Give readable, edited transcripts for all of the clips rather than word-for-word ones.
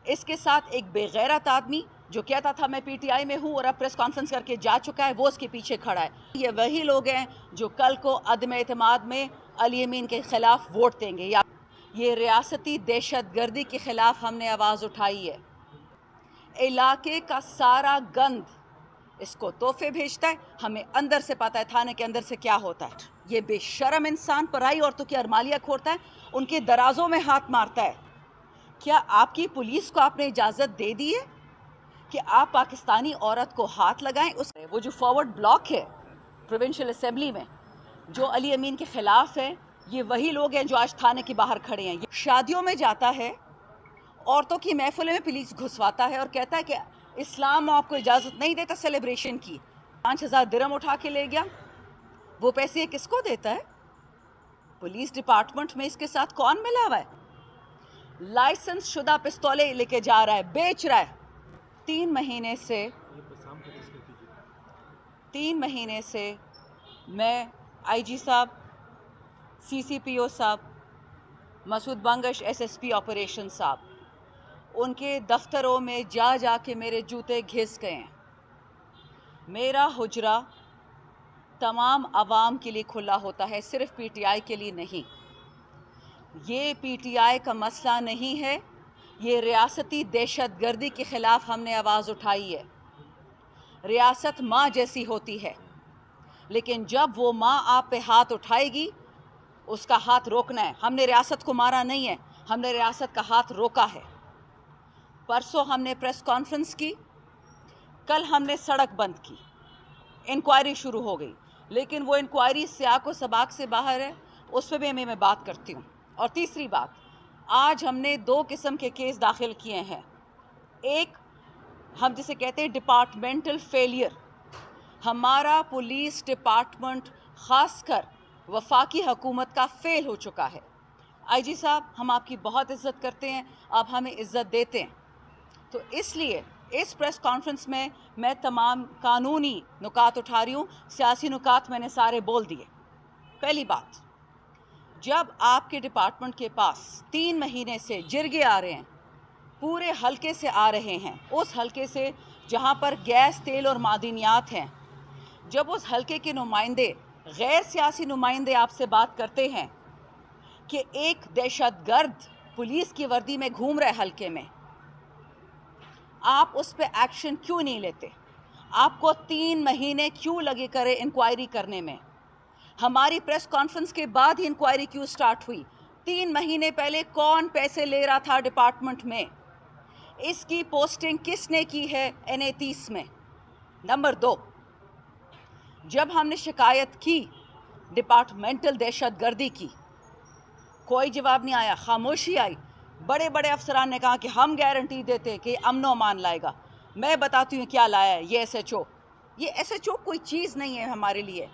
اس کے ساتھ ایک بے غیرت آدمی جو کہتا تھا میں پی ٹی آئی میں ہوں اور اب پریس کانفرنس کر کے جا چکا ہے، وہ اس کے پیچھے کھڑا ہے۔ یہ وہی لوگ ہیں جو کل کو عدم اعتماد میں علی امین کے خلاف ووٹ دیں گے۔ یہ ریاستی دہشت گردی کے خلاف ہم نے آواز اٹھائی ہے۔ علاقے کا سارا گند اس کو تحفے بھیجتا ہے، ہمیں اندر سے پتہ ہے تھانے کے اندر سے کیا ہوتا ہے۔ یہ بے شرم انسان پرائی عورتوں کی ارمالیاں کھوڑتا ہے، ان کے درازوں میں ہاتھ مارتا ہے۔ کیا آپ کی پولیس کو آپ نے اجازت دے دی ہے کہ آپ پاکستانی عورت کو ہاتھ لگائیں؟ وہ جو فارورڈ بلاک ہے پروونشل اسمبلی میں جو علی امین کے خلاف ہے، یہ وہی لوگ ہیں جو آج تھانے کے باہر کھڑے ہیں۔ شادیوں میں جاتا ہے، عورتوں کی محفلوں میں پولیس گھسواتا ہے اور کہتا ہے کہ اسلام آپ کو اجازت نہیں دیتا سیلیبریشن کی۔ 5000 درہم اٹھا کے لے گیا، وہ پیسے یہ کس کو دیتا ہے؟ پولیس ڈپارٹمنٹ میں اس کے ساتھ کون ملا ہوا ہے؟ لائسنس شدہ پستولے لے کے جا رہا ہے، بیچ رہا ہے۔ 3 مہینے سے میں آئی جی صاحب، سی سی پی او صاحب، Masood Bangash S S P operation صاحب، ان کے دفتروں میں جا جا کے میرے جوتے گھس گئے ہیں۔ میرا حجرہ تمام عوام کے لیے کھلا ہوتا ہے، صرف پی ٹی آئی کے لیے نہیں۔ یہ پی ٹی آئی کا مسئلہ نہیں ہے، یہ ریاستی دہشت گردی کے خلاف ہم نے آواز اٹھائی ہے۔ ریاست ماں جیسی ہوتی ہے، لیکن جب وہ ماں آپ پہ ہاتھ اٹھائے گی، اس کا ہاتھ روکنا ہے۔ ہم نے ریاست کو مارا نہیں ہے، ہم نے ریاست کا ہاتھ روکا ہے۔ پرسوں ہم نے پریس کانفرنس کی، کل ہم نے سڑک بند کی، انکوائری شروع ہو گئی، لیکن وہ انکوائری سیاق و سباق سے باہر ہے، اس پہ بھی میں بات کرتی ہوں۔ اور تیسری بات، آج ہم نے 2 قسم کے کیس داخل کیے ہیں۔ ایک ہم جسے کہتے ہیں ڈپارٹمنٹل فیلئر، ہمارا پولیس ڈپارٹمنٹ خاص کر وفاقی حکومت کا فیل ہو چکا ہے۔ آئی جی صاحب، ہم آپ کی بہت عزت کرتے ہیں، آپ ہمیں عزت دیتے ہیں، تو اس لیے اس پریس کانفرنس میں تمام قانونی نکات اٹھا رہی ہوں، سیاسی نکات میں نے سارے بول دیے۔ پہلی بات، جب آپ کے ڈپارٹمنٹ کے پاس 3 مہینے سے جرگے آ رہے ہیں، پورے حلقے سے آ رہے ہیں، اس حلقے سے جہاں پر گیس، تیل اور معدنیات ہیں، جب اس حلقے کے نمائندے، غیر سیاسی نمائندے آپ سے بات کرتے ہیں کہ ایک دہشت گرد پولیس کی وردی میں گھوم رہے حلقے میں، آپ اس پہ ایکشن کیوں نہیں لیتے؟ آپ کو 3 مہینے کیوں لگے کرے انکوائری کرنے میں؟ ہماری پریس کانفرنس کے بعد ہی انکوائری کیوں سٹارٹ ہوئی؟ 3 مہینے پہلے کون پیسے لے رہا تھا ڈپارٹمنٹ میں؟ اس کی پوسٹنگ کس نے کی ہے NA 30 میں؟ نمبر 2، جب ہم نے شکایت کی ڈپارٹمنٹل دہشت گردی کی، کوئی جواب نہیں آیا، خاموشی آئی۔ بڑے بڑے افسران نے کہا کہ ہم گارنٹی دیتے کہ امن و امان لائے گا۔ میں بتاتی ہوں کیا لایا ہے یہ ایس ایچ او۔ یہ ایس ایچ او کوئی چیز نہیں ہے ہمارے لیے۔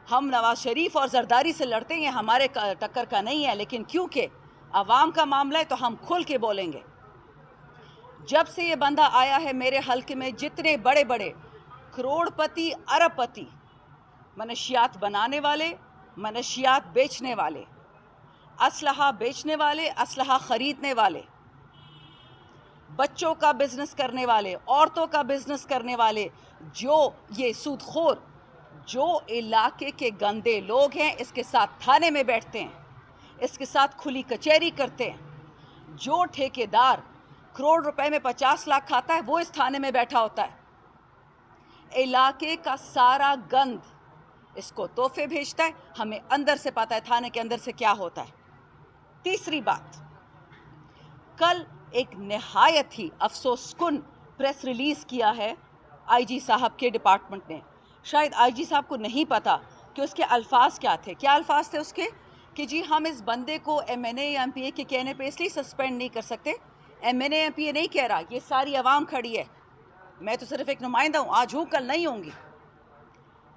ہم نواز شریف اور زرداری سے لڑتے ہیں، ہمارے ٹکر کا نہیں ہے، لیکن کیونکہ عوام کا معاملہ ہے تو ہم کھل کے بولیں گے۔ جب سے یہ بندہ آیا ہے میرے حلقے میں، جتنے بڑے بڑے کروڑ پتی، ارب پتی، منشیات بنانے والے، منشیات بیچنے والے، اسلحہ بیچنے والے، اسلحہ خریدنے والے، بچوں کا بزنس کرنے والے، عورتوں کا بزنس کرنے والے، جو یہ سود خور، جو علاقے کے گندے لوگ ہیں، اس کے ساتھ تھانے میں بیٹھتے ہیں، اس کے ساتھ کھلی کچہری کرتے ہیں۔ جو ٹھیکیدار کروڑ روپے میں 50 لاکھ کھاتا ہے، وہ اس تھانے میں بیٹھا ہوتا ہے۔ علاقے کا سارا گند اس کو تحفے بھیجتا ہے، ہمیں اندر سے پتہ ہے تھانے کے اندر سے کیا ہوتا ہے۔ تیسری بات، کل ایک نہایت ہی افسوس کن پریس ریلیز کیا ہے آئی جی صاحب کے ڈپارٹمنٹ نے۔ شاید آئی جی صاحب کو نہیں پتا کہ اس کے الفاظ کیا تھے۔ کیا الفاظ تھے اس کے؟ کہ جی ہم اس بندے کو ایم این اے یا ایم پی اے کے کہنے پہ اس لیے سسپینڈ نہیں کر سکتے۔ M N A M P A نہیں کہہ رہا، یہ ساری عوام کھڑی ہے، میں تو صرف ایک نمائندہ ہوں، آج ہوں کل نہیں ہوں گی۔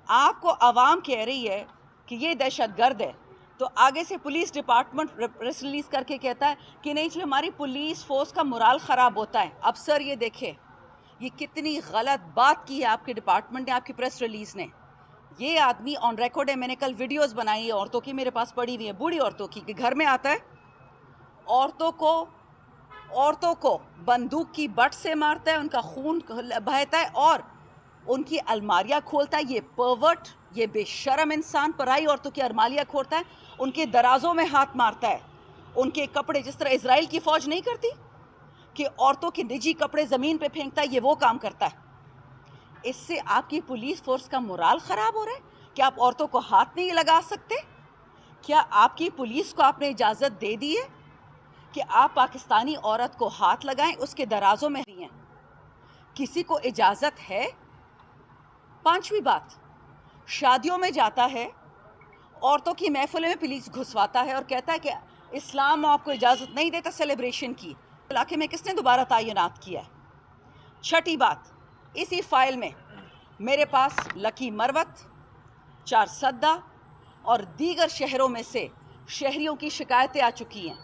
آپ کو عوام کہہ رہی ہے کہ یہ دہشت گرد ہے، تو آگے سے پولیس ڈپارٹمنٹ پریس ریلیز کر کے کہتا ہے کہ نہیں جی ہماری پولیس فورس کا morale خراب ہوتا ہے۔ اب سر یہ دیکھیں، یہ کتنی غلط بات کی ہے آپ کے ڈپارٹمنٹ نے، آپ کی پریس ریلیز نے۔ یہ آدمی آن ریکارڈ ہے، میں نے کل ویڈیوز بنائی ہے عورتوں کی، میرے پاس پڑی ہوئی ہیں، بوڑھی عورتوں کی، کہ گھر میں آتا ہے، عورتوں کو عورتوں کو بندوق کی بٹ سے مارتا ہے, ان کا خون بہتا ہے اور ان کی الماریاں کھولتا ہے. یہ پرورٹ, یہ بے شرم انسان پرائی عورتوں کی الماریاں کھولتا ہے, ان کے درازوں میں ہاتھ مارتا ہے, ان کے کپڑے, جس طرح اسرائیل کی فوج نہیں کرتی کہ عورتوں کے نجی کپڑے زمین پہ پھینکتا ہے, یہ وہ کام کرتا ہے. اس سے آپ کی پولیس فورس کا مورال خراب ہو رہا ہے. کیا آپ عورتوں کو ہاتھ نہیں لگا سکتے؟ کیا آپ کی پولیس کو آپ نے اجازت دے دی ہے کہ آپ پاکستانی عورت کو ہاتھ لگائیں, اس کے درازوں میں دیں؟ کسی کو اجازت ہے؟ پانچویں بات, شادیوں میں جاتا ہے, عورتوں کی محفلوں میں پولیس گھسواتا ہے اور کہتا ہے کہ اسلام آپ کو اجازت نہیں دیتا سیلیبریشن کی. علاقے میں کس نے دوبارہ تعینات کیا ہے؟ چھٹی بات, اسی فائل میں میرے پاس لکی مروت, چارسدہ اور دیگر شہروں میں سے شہریوں کی شکایتیں آ چکی ہیں,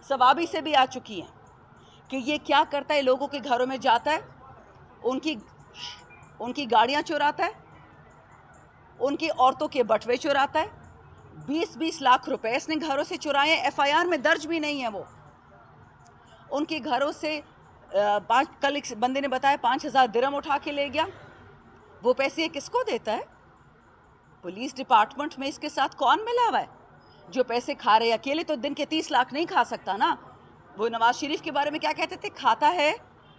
ثوابی سے بھی آ چکی ہیں کہ یہ کیا کرتا ہے, لوگوں کے گھروں میں جاتا ہے, ان کی گاڑیاں چوراتا ہے, ان کی عورتوں کے بٹوے چوراتا ہے. 20-20 لاکھ روپے اس نے گھروں سے چرائے ہیں, ایف آئی آر میں درج بھی نہیں ہے. وہ ان کے گھروں سے کل ایک بندے نے بتایا 5,000 درہم اٹھا کے لے گیا. وہ پیسے کس کو دیتا ہے؟ پولیس ڈپارٹمنٹ میں اس کے ساتھ کون ملا ہوا ہے جو پیسے کھا رہے؟ اکیلے تو دن کے 30 لاکھ نہیں کھا سکتا نا. وہ نواز شریف کے بارے میں کیا کہتے تھے, کھاتا ہے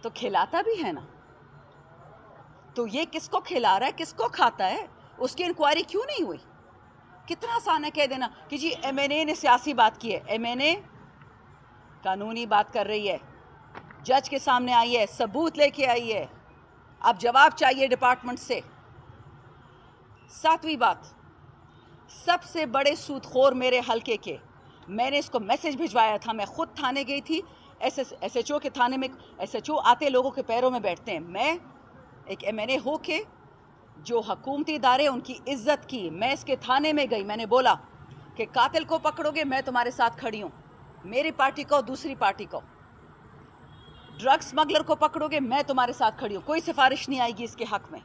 تو کھلاتا بھی ہے نا. تو یہ کس کو کھلا رہا ہے, کس کو کھاتا ہے؟ اس کی انکوائری کیوں نہیں ہوئی؟ کتنا آسان ہے کہہ دینا کہ جی ایم این اے نے سیاسی بات کی ہے. ایم این اے قانونی بات کر رہی ہے, جج کے سامنے آئی ہے, ثبوت لے کے آئی ہے, اب جواب چاہیے ڈپارٹمنٹ سے. ساتویں بات, سب سے بڑے سود خور میرے حلقے کے, میں نے اس کو میسج بھجوایا تھا, میں خود تھانے گئی تھی, ایس ایچ او کے تھانے میں ایس ایچ او آتے لوگوں کے پیروں میں بیٹھتے ہیں. میں ایک ایم این اے ہو کے جو حکومتی ادارے ان کی عزت کی, میں اس کے تھانے میں گئی, میں نے بولا کہ قاتل کو پکڑو گے میں تمہارے ساتھ کھڑی ہوں, میری پارٹی کو دوسری پارٹی کو. ڈرگ سمگلر کو پکڑو گے میں تمہارے ساتھ کھڑی ہوں, کوئی سفارش نہیں آئے گی اس کے حق میں.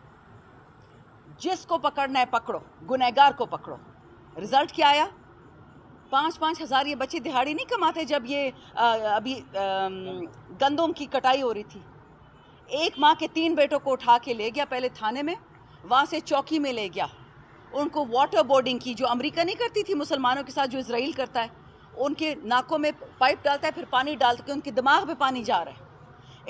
جس کو پکڑنا ہے پکڑو, گنہگار کو پکڑو. رزلٹ کیا آیا؟ 5-5 ہزار یہ بچے دہاڑی نہیں کماتے. جب یہ ابھی گندم کی کٹائی ہو رہی تھی, ایک ماں کے 3 بیٹوں کو اٹھا کے لے گیا پہلے تھانے میں, وہاں سے چوکی میں لے گیا, ان کو واٹر بورڈنگ کی, جو امریکہ نہیں کرتی تھی مسلمانوں کے ساتھ, جو اسرائیل کرتا ہے. ان کے ناکوں میں پائپ ڈالتا ہے, پھر پانی ڈالتا ہے, ان کے دماغ میں پانی جا رہا ہے,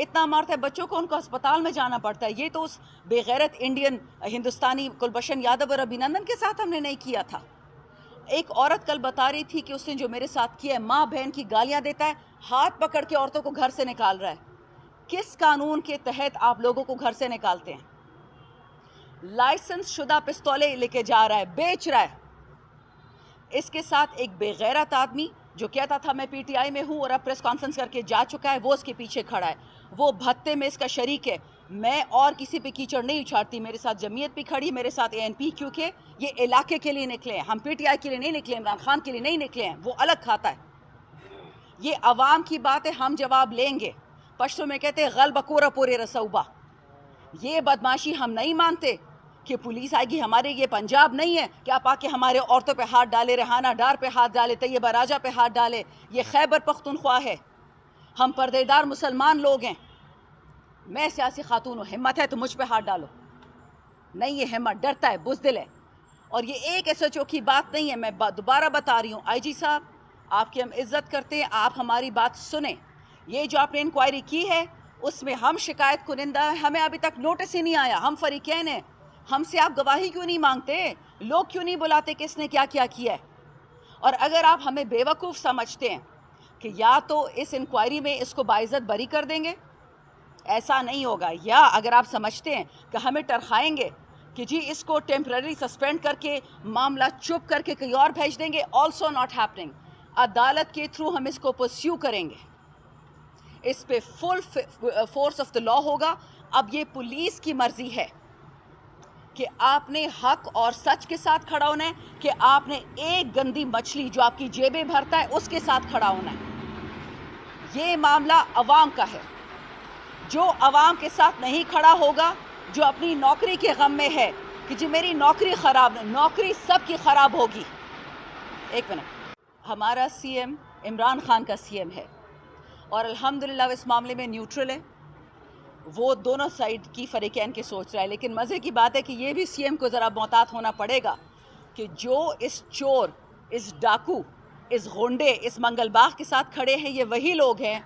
اتنا مارتا ہے بچوں کو, ان کو ہسپتال میں جانا پڑتا ہے. یہ تو اس بے غیرت انڈین ہندوستانی کلبھشن یادو اور ابھینندن کے ساتھ ہم نے نہیں کیا تھا. ایک عورت کل بتا رہی تھی کہ اس نے جو میرے ساتھ کیا ہے, ماں بہن کی گالیاں دیتا ہے, ہاتھ پکڑ کے عورتوں کو گھر سے نکال رہا ہے. کس قانون کے تحت آپ لوگوں کو گھر سے نکالتے ہیں؟ لائسنس شدہ پستولیں لے کے جا رہا ہے, بیچ رہا ہے. اس کے ساتھ ایک بے غیرت آدمی جو کہتا تھا میں پی ٹی آئی میں ہوں اور اب پریس کانفرنس کر کے جا چکا ہے, وہ اس کے پیچھے کھڑا ہے, وہ بھتے میں اس کا شریک ہے. میں اور کسی پہ کیچڑ نہیں اچھاڑتی, میرے ساتھ جمعیت بھی کھڑی, میرے ساتھ اے این پی, کیونکہ یہ علاقے کے لیے نکلے ہیں, ہم پی ٹی آئی کے لیے نہیں نکلے, عمران خان کے لیے نہیں نکلے ہیں, وہ الگ کھاتا ہے. یہ عوام کی بات ہے, ہم جواب لیں گے. پشتو میں کہتے ہیں غلب کورا پورے رسوبہ. یہ بدماشی ہم نہیں مانتے کہ پولیس آئے گی ہمارے, یہ پنجاب نہیں ہے کہ آپ آ کے ہمارے عورتوں پہ ہاتھ ڈالے, ریحانہ ڈار پہ ہاتھ ڈالے, طیبہ راجہ پہ ہاتھ ڈالے. یہ خیبر پختونخوا ہے, ہم پردے دار مسلمان لوگ ہیں. میں سیاسی خاتون ہوں, ہمت ہے تو مجھ پہ ہاتھ ڈالو. نہیں, یہ ہمت, ڈرتا ہے, بزدل ہے. اور یہ ایک ایس ایچ او کی بات نہیں ہے, میں دوبارہ بتا رہی ہوں, آئی جی صاحب آپ کی ہم عزت کرتے ہیں, آپ ہماری بات سنیں. یہ جو آپ نے انکوائری کی ہے اس میں ہم شکایت کنندہ ہیں, ہمیں ابھی تک نوٹس ہی نہیں آیا, ہم فریقین ہیں. ہم سے آپ گواہی کیوں نہیں مانگتے, لوگ کیوں نہیں بلاتے کہ اس نے کیا کیا کیا ہے؟ اور اگر آپ ہمیں بے وقوف سمجھتے ہیں کہ یا تو اس انکوائری میں اس کو باعزت بری کر دیں گے, ایسا نہیں ہوگا, یا اگر آپ سمجھتے ہیں کہ ہمیں ٹرخائیں گے کہ جی اس کو ٹیمپرری سسپینڈ کر کے معاملہ چپ کر کے کہیں اور بھیج دیں گے, آلسو ناٹ ہیپننگ. عدالت کے تھرو ہم اس کو پرسیو کریں گے, اس پہ فل فورس آف دا لا ہوگا. اب یہ پولیس کی مرضی ہے کہ آپ نے حق اور سچ کے ساتھ کھڑا ہونا ہے, کہ آپ نے ایک گندی مچھلی جو آپ کی جیبیں بھرتا ہے اس کے ساتھ کھڑا ہونا ہے. یہ معاملہ عوام کا ہے. جو عوام کے ساتھ نہیں کھڑا ہوگا, جو اپنی نوکری کے غم میں ہے کہ جی میری نوکری خراب, نوکری سب کی خراب ہوگی. ایک منٹ, ہمارا سی ایم عمران خان کا سی ایم ہے, اور الحمدللہ اس معاملے میں نیوٹرل ہے. وہ دونوں سائڈ کی فریقین کے سوچ رہا ہے. لیکن مزے کی بات ہے کہ یہ بھی سی ایم کو ذرا محتاط ہونا پڑے گا کہ جو اس چور، اس ڈاکو، اس غنڈے، اس منگل باغ کے ساتھ کھڑے ہیں، یہ وہی لوگ ہیں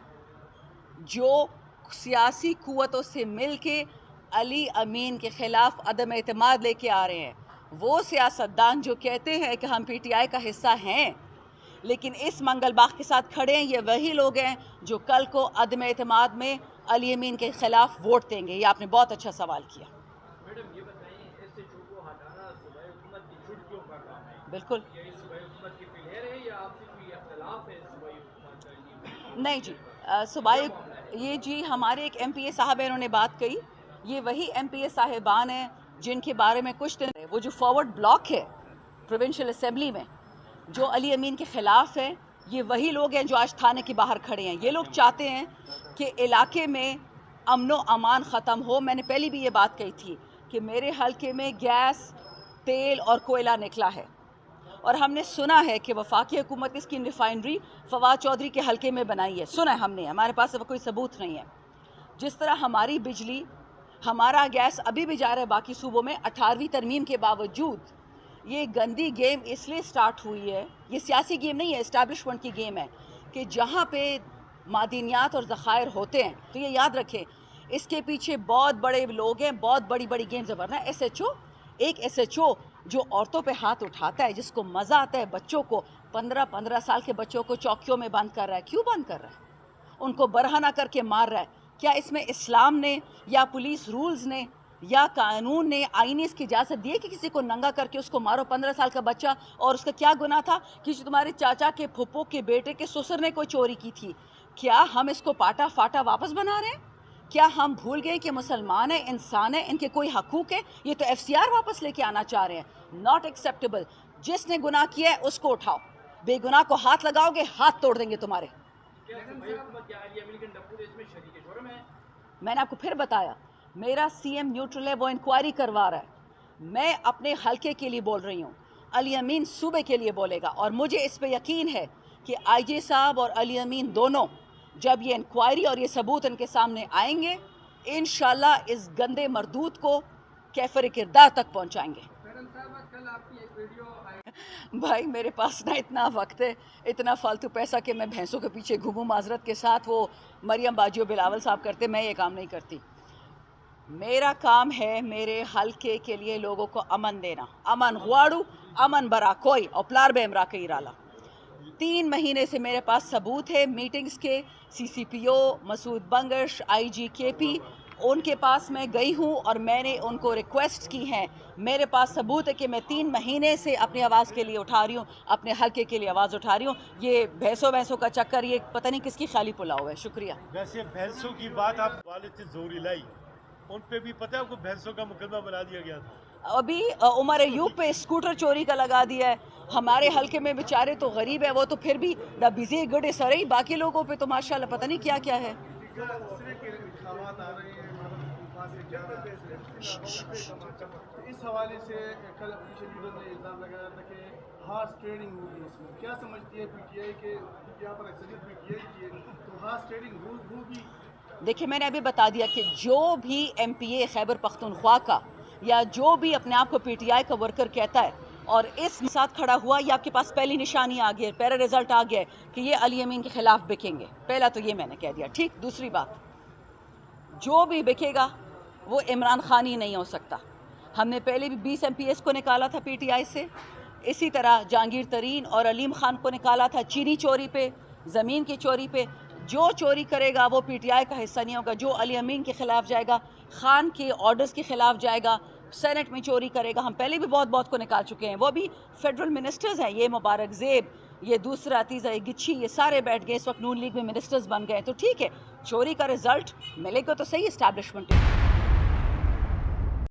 جو سیاسی قوتوں سے مل کے علی امین کے خلاف عدم اعتماد لے کے آ رہے ہیں. وہ سیاستدان جو کہتے ہیں کہ ہم پی ٹی آئی کا حصہ ہیں لیکن اس منگل باغ کے ساتھ کھڑے ہیں، یہ وہی لوگ ہیں جو کل کو عدم اعتماد میں علی امین کے خلاف ووٹ دیں گے. یہ آپ نے بہت اچھا سوال کیا. میڈم یہ بتائیں ایس ایچ او کو ہٹانا صوبائی حکومت کی چھٹکیوں کا کام ہے؟ بالکل یہ صوبائی حکومت کی فیلئر ہے یا آپ سے کوئی اختلاف ہے صوبائی حکومت کا؟ نہیں جی، صوبائی یہ جی ہمارے ایک ایم پی اے صاحب ہیں، انہوں نے بات کہی. یہ وہی ایم پی اے صاحبان ہیں جن کے بارے میں کچھ دن وہ جو فارورڈ بلاک ہے پروونشل اسمبلی میں جو علی امین کے خلاف ہے، یہ وہی لوگ ہیں جو آج تھانے کے باہر کھڑے ہیں. یہ لوگ چاہتے ہیں کہ علاقے میں امن و امان ختم ہو. میں نے پہلی بھی یہ بات کہی تھی کہ میرے حلقے میں گیس، تیل اور کوئلہ نکلا ہے اور ہم نے سنا ہے کہ وفاقی حکومت اس کی ریفائنری فواد چودھری کے حلقے میں بنائی ہے. سنا ہے ہم نے، ہمارے پاس اب کوئی ثبوت نہیں ہے. جس طرح ہماری بجلی، ہمارا گیس ابھی بھی جا رہا ہے باقی صوبوں میں 18ویں ترمیم کے باوجود. یہ گندی گیم اس لیے سٹارٹ ہوئی ہے، یہ سیاسی گیم نہیں ہے، اسٹیبلشمنٹ کی گیم ہے کہ جہاں پہ معدنیات اور ذخائر ہوتے ہیں تو یہ یاد رکھیں اس کے پیچھے بہت بڑے لوگ ہیں، بہت بڑی بڑی گیمز. ورنہ ایس ایچ او، ایک ایس ایچ او جو عورتوں پہ ہاتھ اٹھاتا ہے، جس کو مزہ آتا ہے بچوں کو 15 سال کے بچوں کو چوکیوں میں بند کر رہا ہے. کیوں بند کر رہا ہے؟ ان کو برہنہ کر کے مار رہا ہے. کیا اس میں اسلام نے یا پولیس رولز نے یا قانون نے، آئینی اس کی اجازت دی ہے کہ کسی کو ننگا کر کے اس کو مارو؟ 15 سال کا بچہ، اور اس کا کیا گناہ تھا کہ جو تمہارے چاچا کے پھپھو کے بیٹے کے سسر نے کوئی چوری کی تھی؟ کیا ہم اس کو پاٹا فاٹا واپس بنا رہے ہیں؟ کیا ہم بھول گئے کہ مسلمان ہیں، انسان ہیں، ان کے کوئی حقوق ہیں؟ یہ تو ایف سی آر واپس لے کے آنا چاہ رہے ہیں. Not acceptable. جس نے گناہ کیا ہے اس کو اٹھاؤ، بے گناہ کو ہاتھ لگاؤ گے ہاتھ توڑ دیں گے تمہارے. میں نے آپ کو پھر بتایا میرا سی ایم نیوٹرل ہے، وہ انکوائری کروا رہا ہے. میں اپنے حلقے کے لیے بول رہی ہوں، علی امین صوبے کے لیے بولے گا. اور مجھے اس پہ یقین ہے کہ آئی جی صاحب اور علی امین دونوں جب یہ انکوائری اور یہ ثبوت ان کے سامنے آئیں گے انشاءاللہ اس گندے مردود کو کیفر کردار تک پہنچائیں گے. بھائی میرے پاس نہ اتنا وقت ہے، اتنا فالتو پیسہ کہ میں بھینسوں کے پیچھے گھوموں. معذرت کے ساتھ وہ مریم باجی و بلاول صاحب کرتے، میں یہ کام نہیں کرتی. میرا کام ہے میرے حلقے کے لیے لوگوں کو امن دینا. امن غواڑو، امن برا کوئی اور پلار بے امرا کئی رالا. 3 مہینے سے میرے پاس ثبوت ہے میٹنگز کے. سی سی پی او مسعود بنگش، آئی جی کے پی، ان کے پاس میں گئی ہوں اور میں نے ان کو ریکویسٹ کی ہیں. میرے پاس ثبوت ہے کہ میں 3 مہینے سے اپنی آواز کے لیے اٹھا رہی ہوں، اپنے حلقے کے لیے آواز اٹھا رہی ہوں. یہ بھینسوں کا چکر یہ پتہ نہیں کس کی خالی پلاؤ ہے. شکریہ. ویسے بھینسوں کی بات آپ والد سے زوری لائی، ان پہ بھی پتہ ہے آپ کو بھینسوں کا مقدمہ بنا دیا گیا تھا. ابھی عمر ایوب پہ اسکوٹر چوری کا لگا دیا ہے. ہمارے حلقے میں بیچارے تو غریب ہے، وہ تو پھر بھی دا بزی گڈ سرئی. باقی لوگوں پہ تو ماشاءاللہ پتہ نہیں کیا کیا ہے. اس حوالے سے کل اپوزیشن لیڈر نے الزام لگایا تھا کہ ہارس ٹریڈنگ ہوگی. اس میں کیا سمجھتی ہے پی ٹی آئی کہ یہاں پر اکثریت پی ٹی آئی کی ہے تو ہارس ٹریڈنگ ہوگی؟ دیکھیں میں نے ابھی بتا دیا کہ جو بھی ایم پی اے خیبر پختونخوا کا یا جو بھی اپنے آپ کو پی ٹی آئی کا ورکر کہتا ہے اور اس ساتھ کھڑا ہوا، یہ آپ کے پاس پہلی نشانی آ گئی ہے، پہلا رزلٹ آ گیا ہے کہ یہ علی امین کے خلاف بکیں گے. پہلا تو یہ میں نے کہہ دیا. ٹھیک. دوسری بات، جو بھی بکے گا وہ عمران خان ہی نہیں ہو سکتا. ہم نے پہلے بھی 20 ایم پی ایس کو نکالا تھا پی ٹی آئی سے. اسی طرح جہانگیر ترین اور علیم خان کو نکالا تھا چینی چوری پہ، زمین کی چوری پہ. جو چوری کرے گا وہ پی ٹی آئی کا حصہ نہیں ہوگا. جو علی امین کے خلاف جائے گا، خان کے آرڈرز کے خلاف جائے گا، سینٹ میں چوری کرے گا. ہم پہلے بھی بہت کو نکال چکے ہیں، وہ بھی فیڈرل منسٹرز ہیں. یہ مبارک زیب، یہ دوسرا عتیزہ گچھی، یہ سارے بیٹھ گئے اس وقت نون لیگ میں منسٹرز بن گئے. تو ٹھیک ہے، چوری کا رزلٹ ملے گا تو صحیح اسٹیبلشمنٹ.